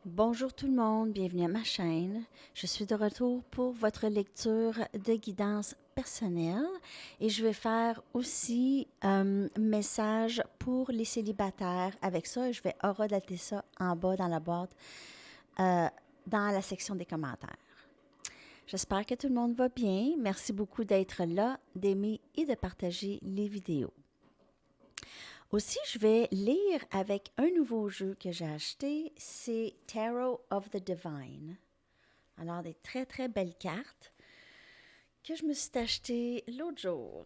Bonjour tout le monde, bienvenue à ma chaîne. Je suis de retour pour votre lecture de guidance personnelle et je vais faire aussi un message pour les célibataires. Avec ça, je vais horodater ça en bas dans la boîte, dans la section des commentaires. J'espère que tout le monde va bien. Merci beaucoup d'être là, d'aimer et de partager les vidéos. Aussi, je vais lire avec un nouveau jeu que j'ai acheté, c'est Tarot of the Divine. Alors, des très, très belles cartes que je me suis achetées l'autre jour.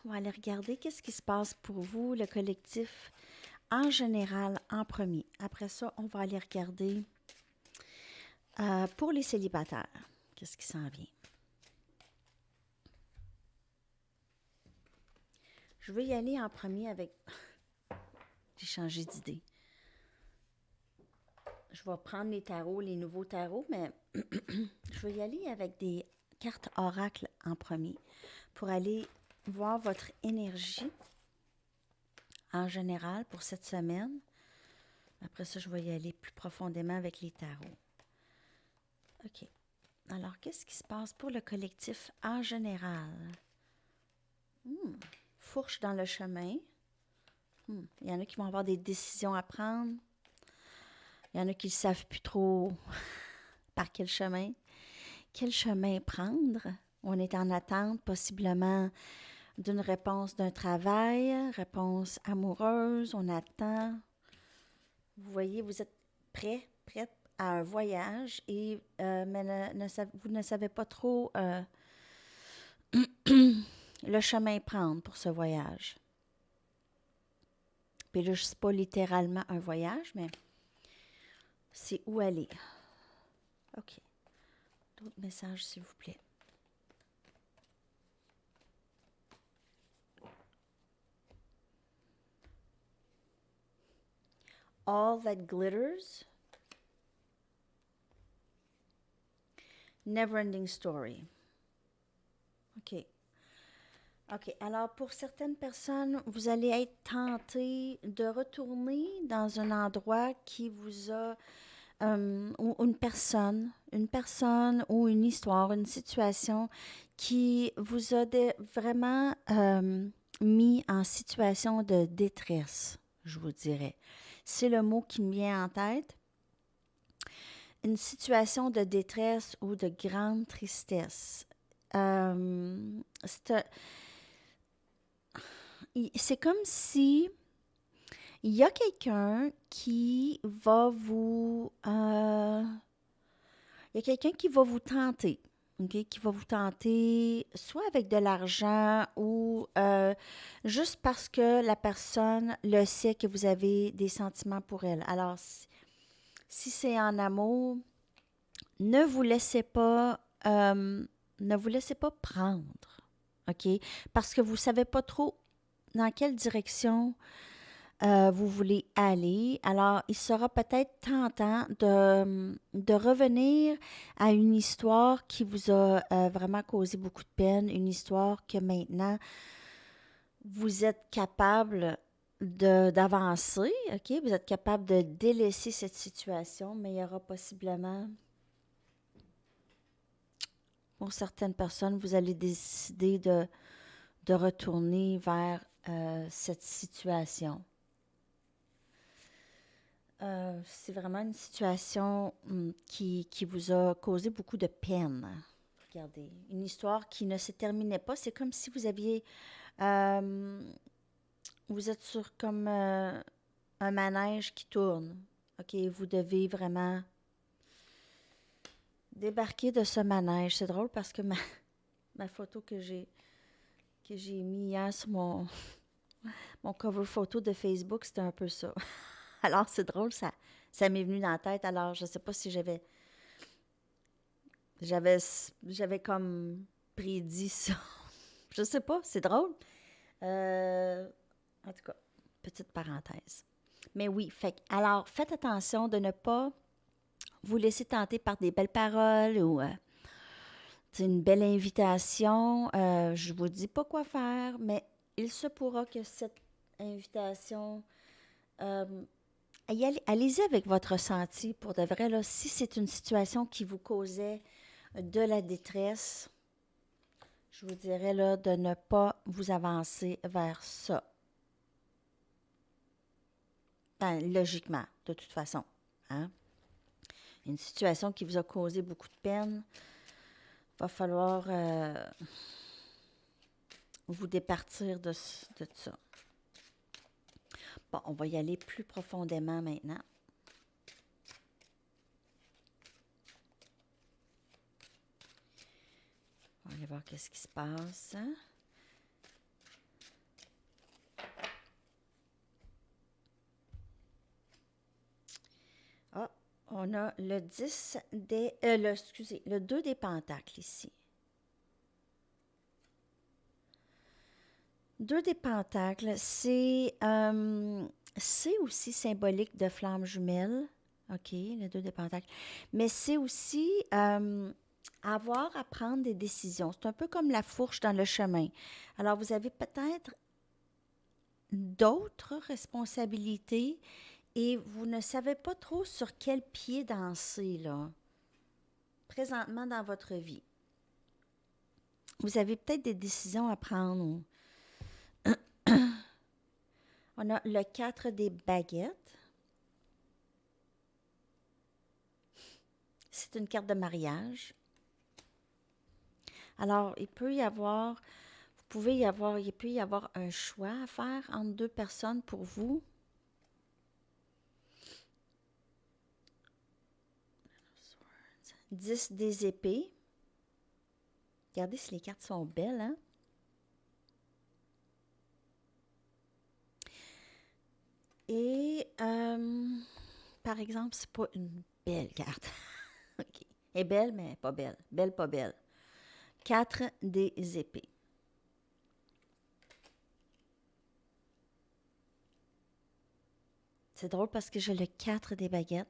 On va aller regarder qu'est-ce qui se passe pour vous, le collectif, en général, en premier. Après ça, on va aller regarder pour les célibataires, qu'est-ce qui s'en vient. Je vais y aller en premier avec... J'ai changé d'idée. Je vais prendre les tarots, les nouveaux tarots, mais je vais y aller avec des cartes oracle en premier pour aller voir votre énergie en général pour cette semaine. Après ça, je vais y aller plus profondément avec les tarots. OK. Alors, qu'est-ce qui se passe pour le collectif en général? Fourche dans le chemin. Il y en a qui vont avoir des décisions à prendre. Il y en a qui ne savent plus trop par quel chemin. Quel chemin prendre? On est en attente possiblement d'une réponse d'un travail, réponse amoureuse, on attend. Vous voyez, vous êtes prête à un voyage, et mais vous ne savez pas trop le chemin prendre pour ce voyage. Puis là, je ne sais pas littéralement un voyage, mais c'est où aller. OK. D'autres messages, s'il vous plaît. All that glitters. Never-ending story. OK. OK. Alors, pour certaines personnes, vous allez être tenté de retourner dans un endroit qui vous a... ou une personne ou une histoire, une situation qui vous a vraiment mis en situation de détresse, je vous dirais. C'est le mot qui me vient en tête. Une situation de détresse ou de grande tristesse. C'est comme si il y a quelqu'un qui va vous... il y a quelqu'un qui va vous tenter. Okay, qui va vous tenter soit avec de l'argent ou juste parce que la personne le sait que vous avez des sentiments pour elle. Alors, si c'est en amour, ne vous laissez pas, ne vous laissez pas prendre, OK? Parce que vous ne savez pas trop dans quelle direction vous voulez aller. Alors, il sera peut-être tentant de revenir à une histoire qui vous a vraiment causé beaucoup de peine, une histoire que maintenant, vous êtes capable d'avancer, OK? Vous êtes capable de délaisser cette situation, mais il y aura possiblement, pour certaines personnes, vous allez décider de retourner vers cette situation. C'est vraiment une situation qui vous a causé beaucoup de peine. Regardez, une histoire qui ne se terminait pas. C'est comme si vous aviez... vous êtes sur comme un manège qui tourne. OK, vous devez vraiment débarquer de ce manège. C'est drôle parce que ma photo que j'ai mis hier sur mon cover photo de Facebook, c'était un peu ça. Alors, c'est drôle, ça m'est venu dans la tête. Alors, je ne sais pas si j'avais comme prédit ça. Je sais pas, c'est drôle. En tout cas, petite parenthèse. Mais oui, alors, faites attention de ne pas vous laisser tenter par des belles paroles ou une belle invitation. Je vous dis pas quoi faire, mais il se pourra que cette invitation allez-y avec votre ressenti pour de vrai. Là, si c'est une situation qui vous causait de la détresse, je vous dirais là, de ne pas vous avancer vers ça. Ben, logiquement, de toute façon. Hein? Une situation qui vous a causé beaucoup de peine, va falloir vous départir de ça. Bon, on va y aller plus profondément maintenant. On va aller voir qu'est-ce qui se passe. Ah, on a le 10 des... le 2 des pentacles ici. 2 des pentacles, c'est aussi symbolique de flammes jumelles. OK, le 2 des pentacles. Mais c'est aussi avoir à prendre des décisions. C'est un peu comme la fourche dans le chemin. Alors, vous avez peut-être d'autres responsabilités et vous ne savez pas trop sur quel pied danser, là, présentement dans votre vie. Vous avez peut-être des décisions à prendre. On a le 4 des baguettes. C'est une carte de mariage. Alors, il peut y avoir un choix à faire entre 2 personnes pour vous. « 10 des épées. Regardez si les cartes sont belles, hein? Et, par exemple, c'est pas une belle carte. OK. Elle est belle, mais pas belle. Belle, pas belle. 4 des épées. C'est drôle parce que j'ai le 4 des baguettes.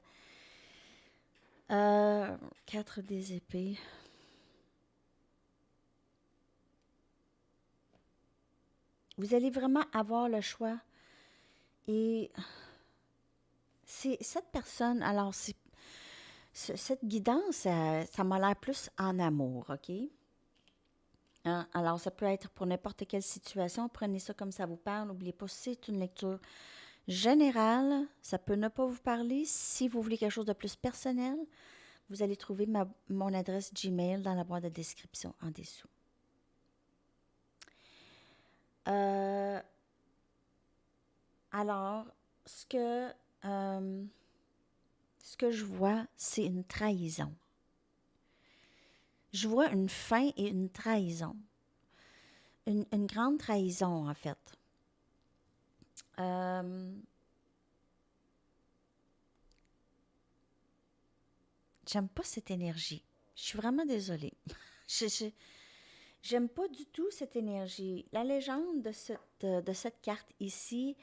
4 des épées. Vous allez vraiment avoir le choix. Et c'est cette personne, alors cette guidance, ça m'a l'air plus en amour, OK? Hein? Alors, ça peut être pour n'importe quelle situation. Prenez ça comme ça vous parle. N'oubliez pas, c'est une lecture générale. Ça peut ne pas vous parler. Si vous voulez quelque chose de plus personnel, vous allez trouver mon adresse Gmail dans la boîte de description en dessous. Alors, ce que je vois, c'est une trahison. Je vois une fin et une trahison. Une grande trahison, en fait. J'aime pas cette énergie. Je suis vraiment désolée. J'aime pas du tout cette énergie. La légende de cette carte ici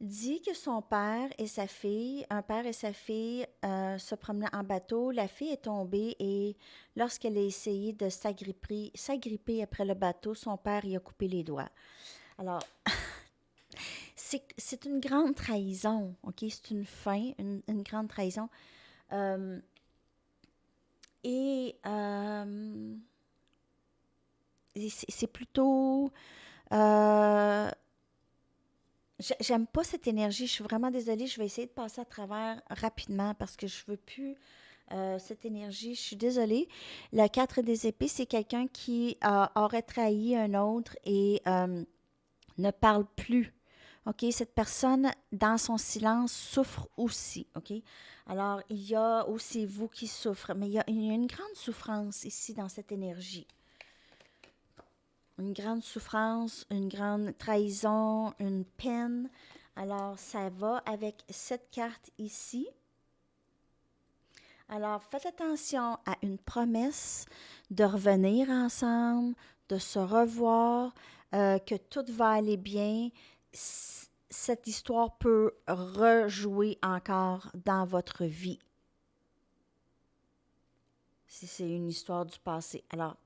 dit que son père et sa fille, un père et sa fille se promenaient en bateau. La fille est tombée et lorsqu'elle a essayé de s'agripper après le bateau, son père y a coupé les doigts. Alors, c'est une grande trahison, OK? C'est une fin, une grande trahison. C'est plutôt... j'aime pas cette énergie. Je suis vraiment désolée. Je vais essayer de passer à travers rapidement parce que je veux plus cette énergie. Je suis désolée. Le 4 des épées, c'est quelqu'un qui aurait trahi un autre et ne parle plus. OK? Cette personne, dans son silence, souffre aussi. OK? Alors, il y a aussi vous qui souffrez, mais il y a une grande souffrance ici dans cette énergie. Une grande souffrance, une grande trahison, une peine. Alors, ça va avec cette carte ici. Alors, faites attention à une promesse de revenir ensemble, de se revoir, que tout va aller bien. Cette histoire peut rejouer encore dans votre vie. Si c'est une histoire du passé. Alors,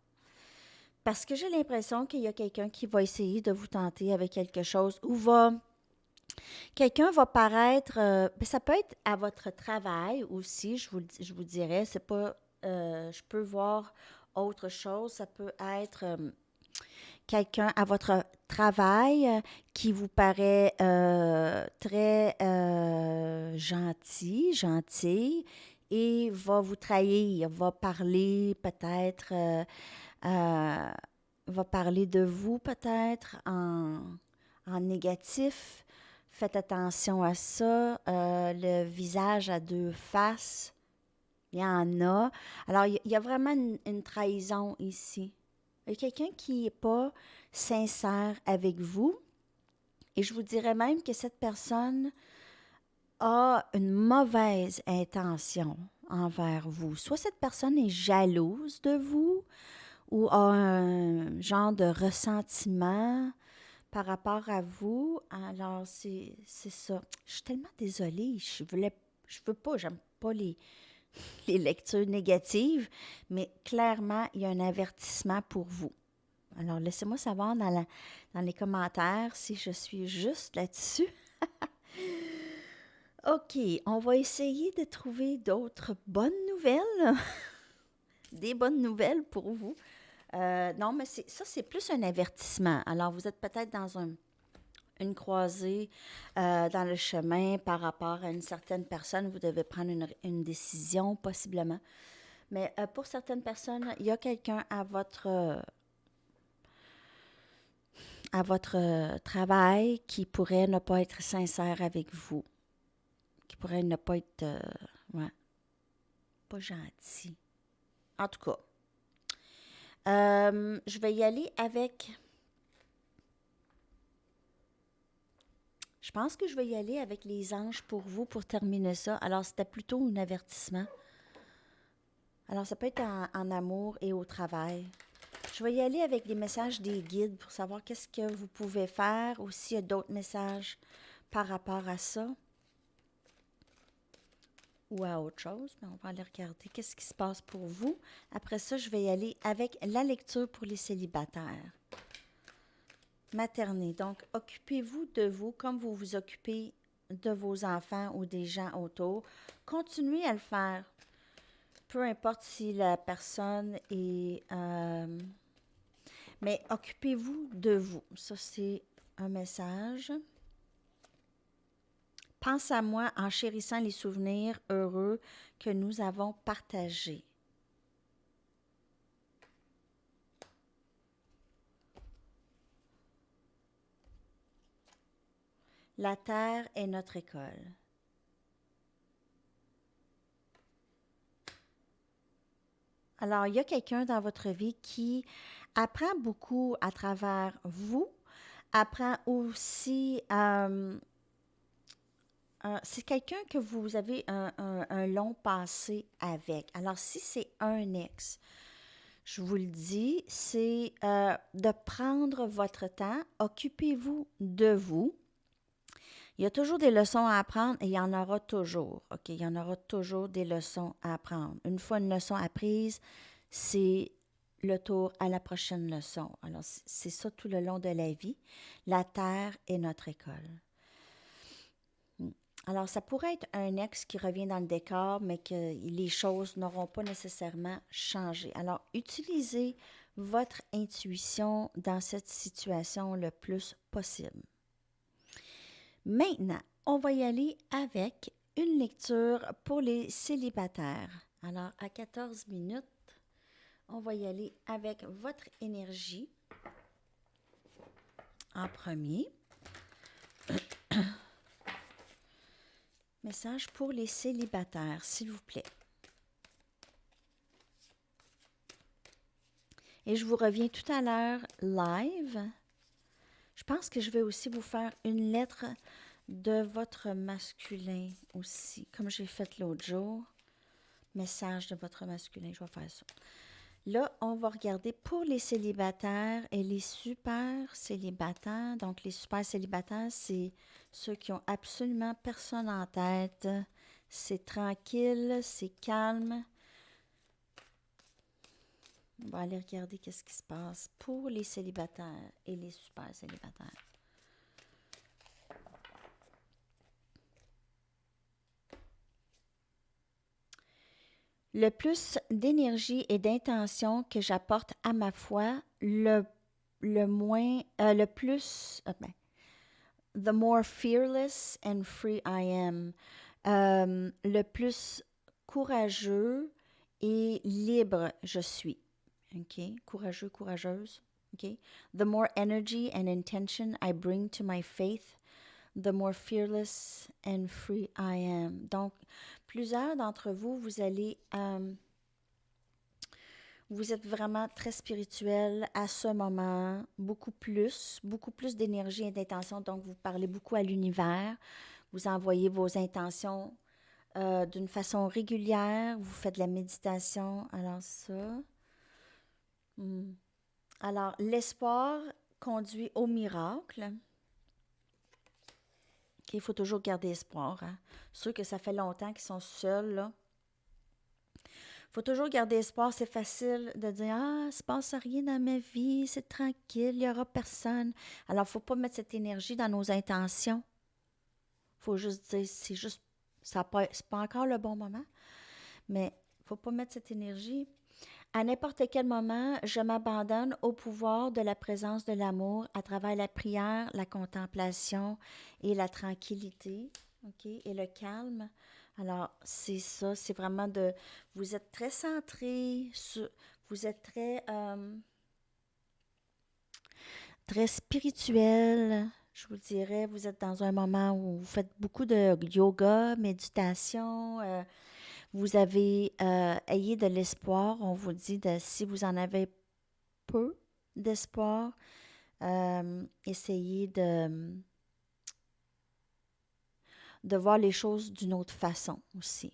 parce que j'ai l'impression qu'il y a quelqu'un qui va essayer de vous tenter avec quelque chose ou va Quelqu'un va paraître, ben, ça peut être à votre travail aussi, je vous dirais, c'est pas, je peux voir autre chose, ça peut être quelqu'un à votre travail qui vous paraît très gentil et va vous trahir, va parler peut-être, euh, va parler de vous peut-être en négatif. Faites attention à ça. Le visage à deux faces, il y en a. Alors, il y a vraiment une trahison ici. Il y a quelqu'un qui n'est pas sincère avec vous. Et je vous dirais même que cette personne a une mauvaise intention envers vous. Soit cette personne est jalouse de vous ou a un genre de ressentiment par rapport à vous. Alors, c'est ça. Je suis tellement désolée. Je veux pas, j'aime pas les lectures négatives, mais clairement, il y a un avertissement pour vous. Alors, laissez-moi savoir dans les commentaires si je suis juste là-dessus. OK, on va essayer de trouver d'autres bonnes nouvelles. Des bonnes nouvelles pour vous. Non, mais ça, c'est plus un avertissement. Alors, vous êtes peut-être dans une croisée dans le chemin par rapport à une certaine personne. Vous devez prendre une décision, possiblement. Mais pour certaines personnes, il y a quelqu'un à votre travail qui pourrait ne pas être sincère avec vous, qui pourrait ne pas être, ouais, pas gentil. En tout cas, je vais y aller avec, je pense que je vais y aller avec les anges pour vous pour terminer ça. Alors, c'était plutôt un avertissement. Alors, ça peut être en amour et au travail. Je vais y aller avec des messages des guides pour savoir qu'est-ce que vous pouvez faire ou s'il y a d'autres messages par rapport à ça ou à autre chose. Mais on va aller regarder qu'est-ce qui se passe pour vous. Après ça, je vais y aller avec la lecture pour les célibataires. Materner. Donc, occupez-vous de vous comme vous vous occupez de vos enfants ou des gens autour. Continuez à le faire. Peu importe si la personne est... mais occupez-vous de vous. Ça, c'est un message. Pense à moi en chérissant les souvenirs heureux que nous avons partagés. La terre est notre école. Alors, il y a quelqu'un dans votre vie qui apprend beaucoup à travers vous, apprend aussi c'est quelqu'un que vous avez un long passé avec. Alors, si c'est un ex, je vous le dis, c'est de prendre votre temps, occupez-vous de vous. Il y a toujours des leçons à apprendre et il y en aura toujours. OK, il y en aura toujours des leçons à apprendre. Une fois une leçon apprise, c'est le tour à la prochaine leçon. Alors, c'est ça tout le long de la vie. La terre est notre école. Alors, ça pourrait être un ex qui revient dans le décor, mais que les choses n'auront pas nécessairement changé. Alors, utilisez votre intuition dans cette situation le plus possible. Maintenant, on va y aller avec une lecture pour les célibataires. Alors, à 14 minutes, on va y aller avec votre énergie en premier. Message pour les célibataires, s'il vous plaît. Et je vous reviens tout à l'heure live. Je pense que je vais aussi vous faire une lettre de votre masculin aussi, comme j'ai fait l'autre jour. Message de votre masculin, je vais faire ça. Là, on va regarder pour les célibataires et les super célibataires. Donc, les super célibataires, c'est ceux qui ont absolument personne en tête. C'est tranquille, c'est calme. On va aller regarder qu'est-ce qui se passe pour les célibataires et les super célibataires. Le plus d'énergie et d'intention que j'apporte à ma foi, le moins, le plus, the more fearless and free I am. Le plus courageux et libre je suis. OK? Courageux, courageuse. OK? The more energy and intention I bring to my faith, the more fearless and free I am. Donc, plusieurs d'entre vous, vous êtes vraiment très spirituel à ce moment, beaucoup plus d'énergie et d'intention. Donc, vous parlez beaucoup à l'univers, vous envoyez vos intentions d'une façon régulière, vous faites de la méditation. Alors, ça. Hmm. Alors, l'espoir conduit au miracle. Il faut toujours garder espoir. Hein? Ceux que ça fait longtemps qu'ils sont seuls, là. Il faut toujours garder espoir. C'est facile de dire ah, il ne se passe rien dans ma vie, c'est tranquille, il n'y aura personne. Alors, il ne faut pas mettre cette énergie dans nos intentions. Il faut juste dire c'est juste, c'est pas encore le bon moment, mais il ne faut pas mettre cette énergie. À n'importe quel moment, je m'abandonne au pouvoir de la présence de l'amour à travers la prière, la contemplation et la tranquillité, OK, et le calme. Alors, c'est ça, c'est vraiment de... Vous êtes très centré, vous êtes très spirituel, je vous dirais. Vous êtes dans un moment où vous faites beaucoup de yoga, méditation, vous avez, ayez de l'espoir. On vous dit de, si vous en avez peu d'espoir, essayez de voir les choses d'une autre façon aussi.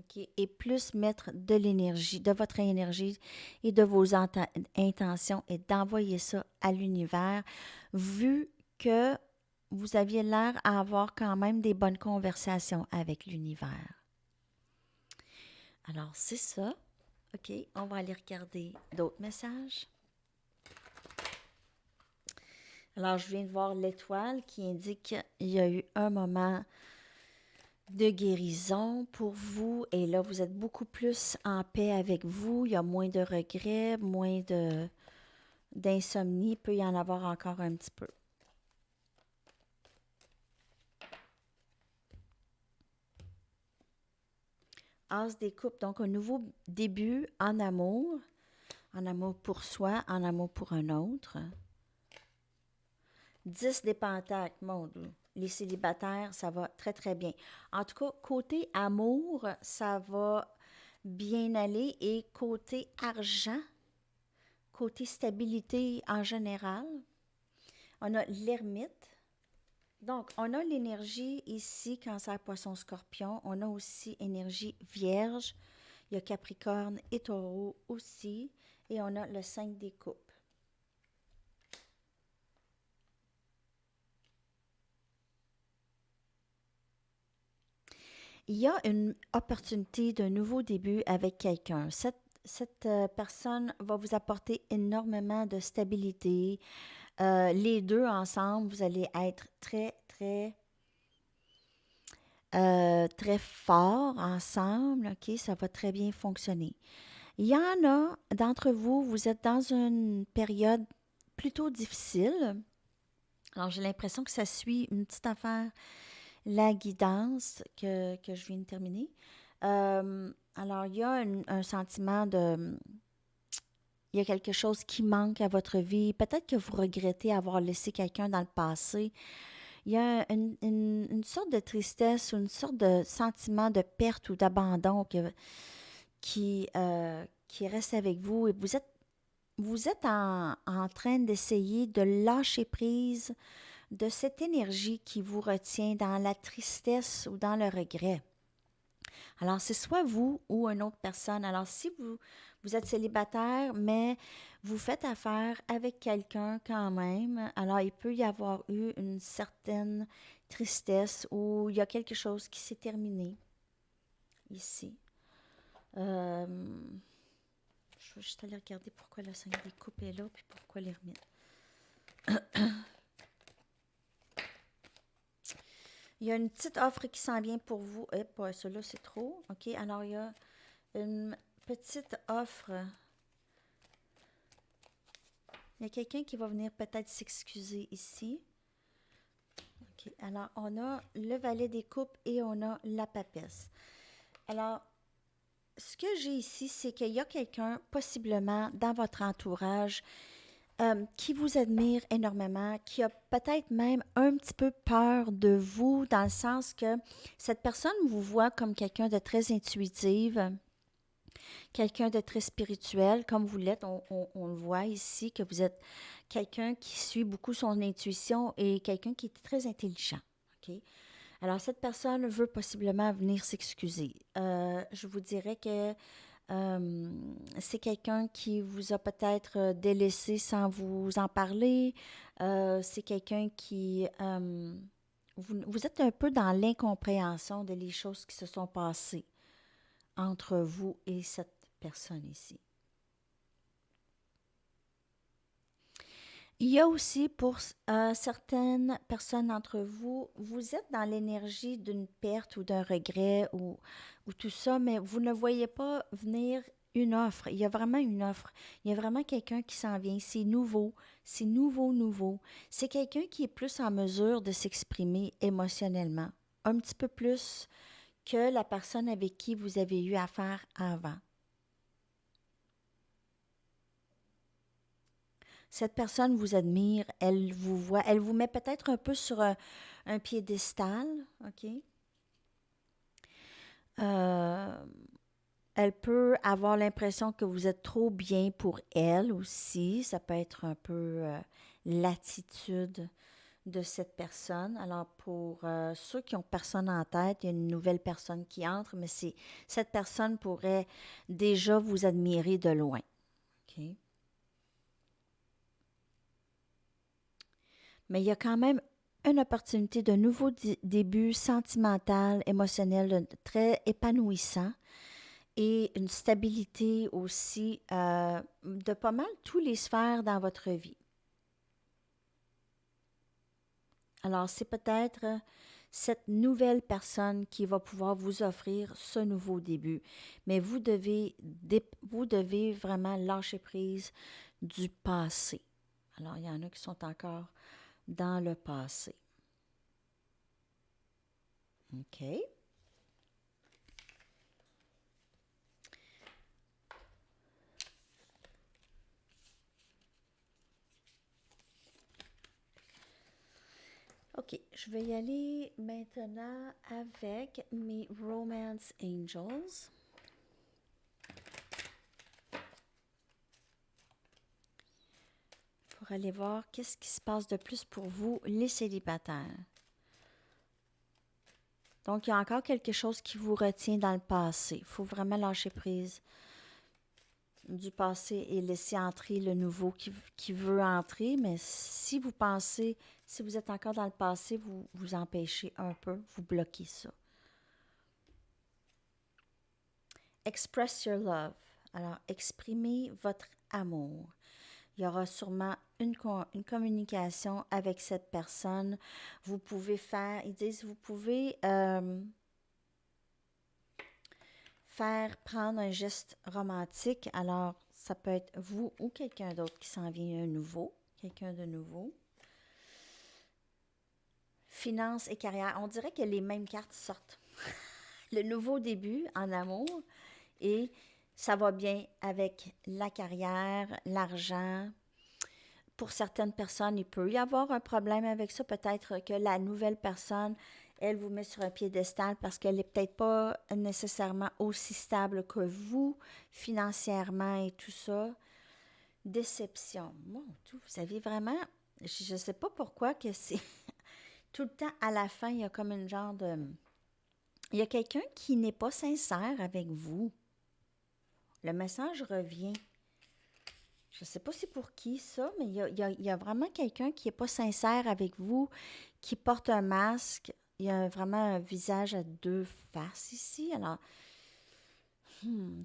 Okay? Et plus mettre de l'énergie, de votre énergie et de vos intentions et d'envoyer ça à l'univers, vu que vous aviez l'air à avoir quand même des bonnes conversations avec l'univers. Alors, c'est ça. OK, on va aller regarder d'autres messages. Alors, je viens de voir l'étoile qui indique qu'il y a eu un moment de guérison pour vous. Et là, vous êtes beaucoup plus en paix avec vous. Il y a moins de regrets, moins d'insomnie. Il peut y en avoir encore un petit peu. As des coupes, donc un nouveau début en amour pour soi, en amour pour un autre. 10 des pentacles, mon Dieu. Les célibataires, ça va très, très bien. En tout cas, côté amour, ça va bien aller. Et côté argent, côté stabilité en général, on a l'ermite. Donc, on a l'énergie ici, Cancer, Poisson, Scorpion. On a aussi énergie Vierge. Il y a Capricorne et Taureau aussi. Et on a le 5 des coupes. Il y a une opportunité d'un nouveau début avec quelqu'un. Cette personne va vous apporter énormément de stabilité. Les deux ensemble, vous allez être très, très, très forts ensemble. OK, ça va très bien fonctionner. Il y en a d'entre vous, vous êtes dans une période plutôt difficile. Alors, j'ai l'impression que ça suit une petite affaire, la guidance que je viens de terminer. Alors, il y a un sentiment de... Il y a quelque chose qui manque à votre vie. Peut-être que vous regrettez avoir laissé quelqu'un dans le passé. Il y a une sorte de tristesse ou une sorte de sentiment de perte ou d'abandon qui reste avec vous. Et vous êtes en train d'essayer de lâcher prise de cette énergie qui vous retient dans la tristesse ou dans le regret. Alors, c'est soit vous ou une autre personne. Alors, si vous êtes célibataire, mais vous faites affaire avec quelqu'un quand même, alors il peut y avoir eu une certaine tristesse ou il y a quelque chose qui s'est terminé ici. Je vais juste aller regarder pourquoi le 5 des coupes est là, puis pourquoi l'ermite. Il y a une petite offre qui s'en vient pour vous. Eh, pas celui-là, c'est trop. OK, alors il y a une petite offre. Il y a quelqu'un qui va venir peut-être s'excuser ici. OK, alors on a le valet des coupes et on a la papesse. Alors, ce que j'ai ici, c'est qu'il y a quelqu'un, possiblement dans votre entourage, qui vous admire énormément, qui a peut-être même un petit peu peur de vous, dans le sens que cette personne vous voit comme quelqu'un de très intuitive, quelqu'un de très spirituel, comme vous l'êtes. On le voit ici, que vous êtes quelqu'un qui suit beaucoup son intuition et quelqu'un qui est très intelligent. OK? Alors, cette personne veut possiblement venir s'excuser. Je vous dirais que c'est quelqu'un qui vous a peut-être délaissé sans vous en parler. C'est quelqu'un qui... vous êtes un peu dans l'incompréhension de les choses qui se sont passées entre vous et cette personne ici. Il y a aussi pour certaines personnes d'entre vous, vous êtes dans l'énergie d'une perte ou d'un regret ou tout ça, mais vous ne voyez pas venir une offre. Il y a vraiment une offre. Il y a vraiment quelqu'un qui s'en vient. C'est nouveau. C'est nouveau, nouveau. C'est quelqu'un qui est plus en mesure de s'exprimer émotionnellement. Un petit peu plus que la personne avec qui vous avez eu affaire avant. Cette personne vous admire, elle vous voit, elle vous met peut-être un peu sur un piédestal, OK? Euh, Elle peut avoir l'impression que vous êtes trop bien pour elle aussi. Ça peut être un peu l'attitude de cette personne. Alors, pour ceux qui ont personne en tête, il y a une nouvelle personne qui entre, mais cette personne pourrait déjà vous admirer de loin, OK? Mais il y a quand même une opportunité de nouveau début sentimental, émotionnel, très épanouissant et une stabilité aussi de pas mal tous les sphères dans votre vie. Alors, c'est peut-être cette nouvelle personne qui va pouvoir vous offrir ce nouveau début. Mais vous devez vraiment lâcher prise du passé. Alors, il y en a qui sont encore dans le passé. OK? OK, je vais y aller maintenant avec mes Romance Angels. Pour aller voir qu'est-ce qui se passe de plus pour vous, les célibataires. Donc, il y a encore quelque chose qui vous retient dans le passé. Il faut vraiment lâcher prise du passé et laisser entrer le nouveau qui veut entrer. Mais si vous pensez, si vous êtes encore dans le passé, vous vous empêchez un peu, vous bloquez ça. Express your love. Alors, exprimez votre amour. Il y aura sûrement une communication avec cette personne. Vous pouvez faire, ils disent, vous pouvez faire prendre un geste romantique. Alors, ça peut être vous ou quelqu'un d'autre qui s'en vient un nouveau, quelqu'un de nouveau. Finances et carrière. On dirait que les mêmes cartes sortent. Le nouveau début en amour et ça va bien avec la carrière, l'argent. Pour certaines personnes, il peut y avoir un problème avec ça. Peut-être que la nouvelle personne, elle vous met sur un piédestal parce qu'elle n'est peut-être pas nécessairement aussi stable que vous, financièrement et tout ça. Déception. Mon Dieu, vous avez vraiment... Je ne sais pas pourquoi que c'est... Tout le temps, à la fin, il y a comme une genre de... Il y a quelqu'un qui n'est pas sincère avec vous. Le message revient. Je ne sais pas c'est pour qui ça, mais il y a vraiment quelqu'un qui n'est pas sincère avec vous, qui porte un masque. Il y a vraiment un visage à deux faces ici. Alors,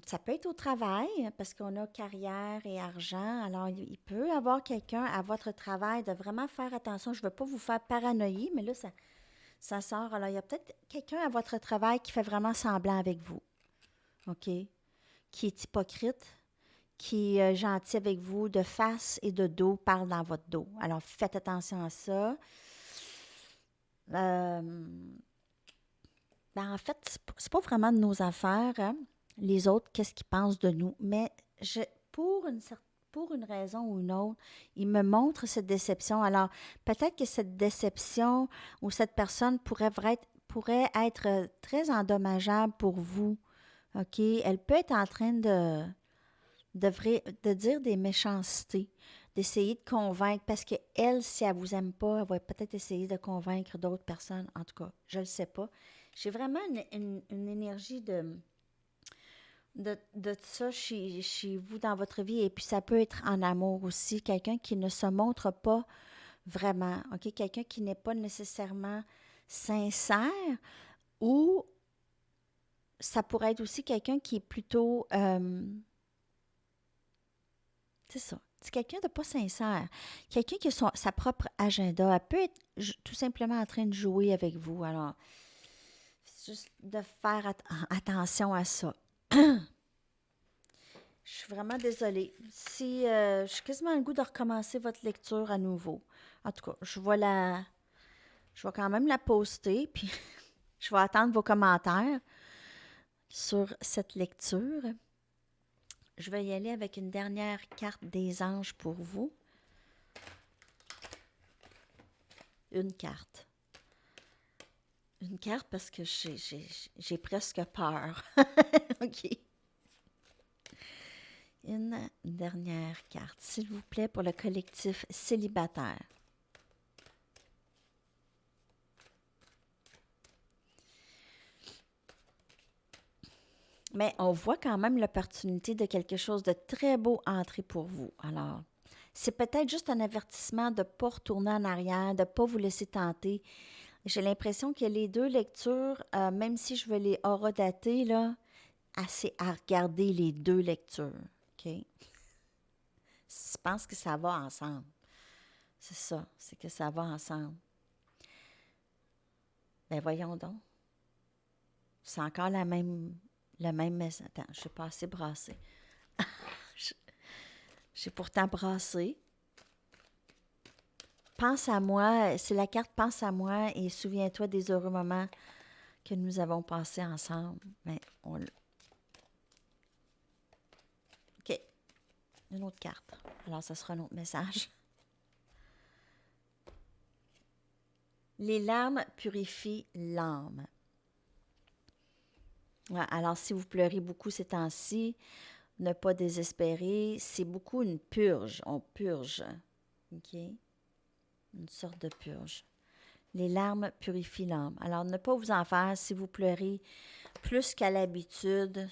ça peut être au travail, parce qu'on a carrière et argent. Alors, il peut y avoir quelqu'un à votre travail de vraiment faire attention. Je ne veux pas vous faire paranoïer, mais là, Ça sort. Alors, il y a peut-être quelqu'un à votre travail qui fait vraiment semblant avec vous. OK? Qui est hypocrite, qui est gentil avec vous de face et de dos, parle dans votre dos. Alors, faites attention à ça. Euh, en fait, c'est pas vraiment de nos affaires, hein, les autres, qu'est-ce qu'ils pensent de nous. Mais je, pour une raison ou une autre, ils me montrent cette déception. Alors, peut-être que cette déception ou cette personne pourrait être très endommageable pour vous. OK? Elle peut être en train de dire des méchancetés, d'essayer de convaincre, parce qu'elle, si elle vous aime pas, elle va peut-être essayer de convaincre d'autres personnes. En tout cas, je ne le sais pas. J'ai vraiment une énergie de ça chez vous dans votre vie. Et puis, ça peut être en amour aussi. Quelqu'un qui ne se montre pas vraiment. OK? Quelqu'un qui n'est pas nécessairement sincère, ou ça pourrait être aussi quelqu'un qui est plutôt... c'est ça. C'est quelqu'un de pas sincère. Quelqu'un qui a sa propre agenda. Elle peut être tout simplement en train de jouer avec vous. Alors, c'est juste de faire attention à ça. Je suis vraiment désolée. Si j'ai quasiment le goût de recommencer votre lecture à nouveau. En tout cas, je vais quand même la poster, puis je vais attendre vos commentaires sur cette lecture. Je vais y aller avec une dernière carte des anges pour vous. Une carte. Une carte parce que j'ai presque peur. OK. Une dernière carte, s'il vous plaît, pour le collectif célibataire. Mais on voit quand même l'opportunité de quelque chose de très beau entrer pour vous. Alors, c'est peut-être juste un avertissement de ne pas retourner en arrière, de ne pas vous laisser tenter. J'ai l'impression que les deux lectures, même si je veux les horodater, là, assez à regarder les deux lectures. OK? Je pense que ça va ensemble. C'est ça, c'est que ça va ensemble. Ben voyons donc. C'est encore le même message. Attends, je ne suis pas assez brassée. J'ai pourtant brassé. Pense à moi, c'est la carte Pense à moi et souviens-toi des heureux moments que nous avons passés ensemble. Mais OK, une autre carte. Alors, ça sera un autre message. Les larmes purifient l'âme. Ouais, alors, si vous pleurez beaucoup ces temps-ci, ne pas désespérer. C'est beaucoup une purge. On purge. OK? Une sorte de purge. Les larmes purifient l'âme. Alors, ne pas vous en faire si vous pleurez plus qu'à l'habitude.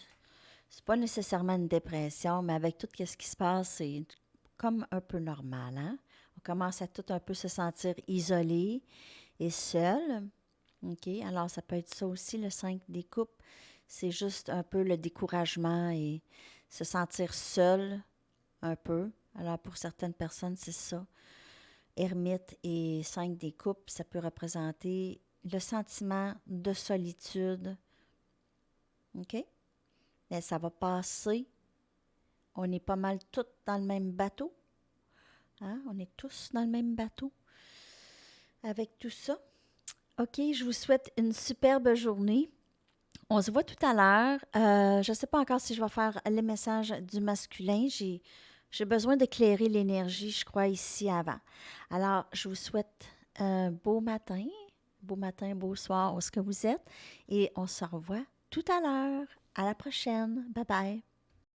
C'est pas nécessairement une dépression, mais avec tout ce qui se passe, c'est comme un peu normal. Hein? On commence à tout un peu se sentir isolé et seul. OK? Alors, ça peut être ça aussi, le 5 des coupes. C'est juste un peu le découragement et se sentir seul un peu. Alors, pour certaines personnes, c'est ça. Ermite et 5 des coupes, ça peut représenter le sentiment de solitude. OK? Mais ça va passer. On est pas mal tous dans le même bateau. Hein? On est tous dans le même bateau avec tout ça. OK, je vous souhaite une superbe journée. On se voit tout à l'heure. Je ne sais pas encore si je vais faire les messages du masculin. J'ai besoin d'éclairer l'énergie, je crois, ici avant. Alors, je vous souhaite un beau matin, beau soir, où est-ce que vous êtes. Et on se revoit tout à l'heure. À la prochaine. Bye bye.